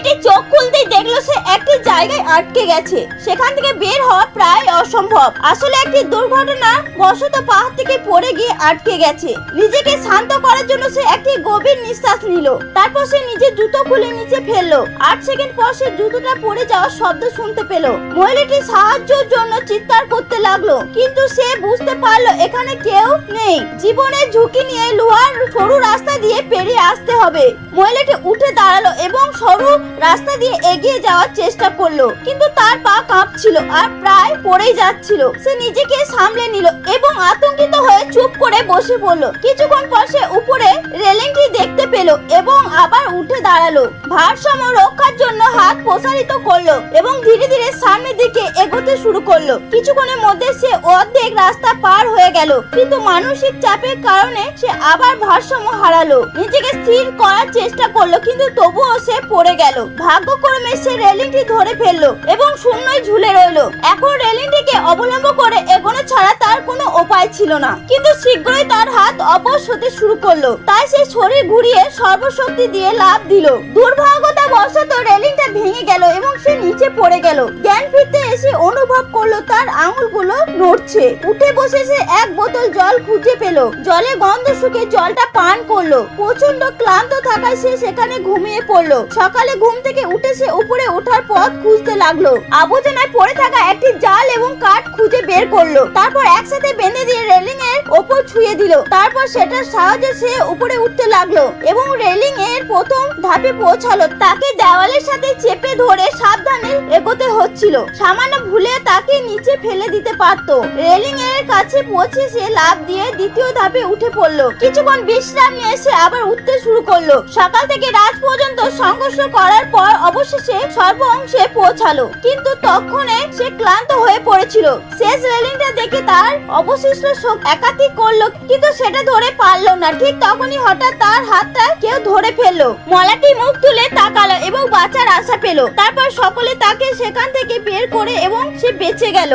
মেয়েটি চোখ খুলতেই দেখলো সে একটি জায়গায় আটকে গেছে। সেখান থেকে বের হওয়া প্রায় অসম্ভব। আসলে একটি দুর্ঘটনা বশত পাহাড় থেকে পড়ে গিয়ে আটকে গেছে। নিজেকে শান্ত করার জন্য সে একটি গভীর নিঃশ্বাস নিল। তারপর সে নিজের জুতো খুলে নিচে ফেললো। 8 সেকেন্ড পর সে জুতোটা পড়ে যাওয়ার শব্দ শুনতে পেল। মহিলাটি সাহায্যের জন্য চিৎকার করতে লাগলো, কিন্তু সে বুঝতে পারলো এখানে কেউ নেই। জীবনের ঝুঁকি নিয়ে লোহার সরু রাস্তা দিয়ে পেরিয়ে আসতে হবে। মহিলাটি উঠে দাঁড়ালো এবং সরু রাস্তা দিয়ে এগিয়ে যাওয়ার চেষ্টা করলো, কিন্তু তার পা কাঁপছিল আর প্রায় পড়েই যাচ্ছিল। সে নিজেকে সামলে নিল এবং আতঙ্কিত হয়ে চুপ করে বসে পড়লো। কিছুক্ষণ পর সে উপরে রেলিংটি দেখতে পেল এবং আবার উঠে দাঁড়ালো। ভারসাম্য রক্ষার জন্য হাত প্রসারিত করলো এবং ধীরে ধীরে সামনের দিকে এগোতে শুরু করলো। কিছুক্ষণের মধ্যে সে অর্ধেক রাস্তা পার হয়ে গেল, কিন্তু মানসিক চাপের কারণে সে আবার ভারসাম্য হারালো। নিজেকে স্থির করার চেষ্টা করলো, কিন্তু তবুও সে পড়ে গেল। ভাগ্যক্রমে সে রেলিংটি ধরে ফেললো এবং শূন্যই ঝুলে রইলো। এখন রেলিংটিকে অবলম্বন করে এগোনো ছাড়া তার কোনো উপায় ছিল না। কিন্তু শীঘ্রই তার হাত অবশ হতে শুরু করলো, তাই সে শরীর ঘুরিয়ে সর্বশক্তি দিয়ে লাফ দিল। দুর্ভাগ্যবশত রেলিংটা ভেঙে গেল এবং সে নিচে পড়ে গেল। জ্ঞান ফিরতে এসে অনুভব করলো তার আঙুলগুলো নড়ছে। উঠে বসে সে এক বোতল জল খুঁজে পেল। জলে গন্ধ শুকে জলটা পান করলো। প্রচন্ড ক্লান্ত থাকায় সে সেখানে ঘুমিয়ে পড়লো। সকালে ঘুম থেকে উঠে সে উপরে ওঠার পথ খুঁজতে লাগলো। আবর্জনায় পড়ে থাকা একটি জাল এবং কাঠ খুঁজে বের করলো। তারপর একসাথে বেঁধে দিয়ে রেলিং এর ওপর ছুঁয়ে দিল। তারপর সেটার সাহায্যে সে উপরে উঠতে লাগলো এবং রেলিং এর প্রথম ধাপে পৌঁছালো। তাকে দেওয়ালের সাথে চেপে ধরে সাবধানে এগোতে হচ্ছিল। সামান্য ভুলে তাকে নিচে ফেলে দিতে পারতো। রেলিং এর কাছে পৌঁছে সে লাফ দিয়ে দ্বিতীয় ধাপে উঠে পড়লো। কিছুক্ষণ বিশ্রাম নিয়ে সে আবার উঠতে শুরু করলো। সকাল থেকে রাত পর্যন্ত সংঘর্ষ করার পর অবশেষে সর্ব অংশে পৌঁছালো, কিন্তু তখনই সে ক্লান্ত হয়ে পড়েছিল। শেষ রেলিংটা দেখে তার অবশিষ্ট শক্তি একাধিক করলো, কিন্তু সেটা ধরে পারলো না। ঠিক তখনই হঠাৎ তার হাতটা কেউ ধরে ফেললো। মলাটি মুখ তুলে তাকালো এবং বাঁচার আশা পেল। তারপর সকলে তাকে সেখান থেকে বের করে এবং সে বেঁচে গেল।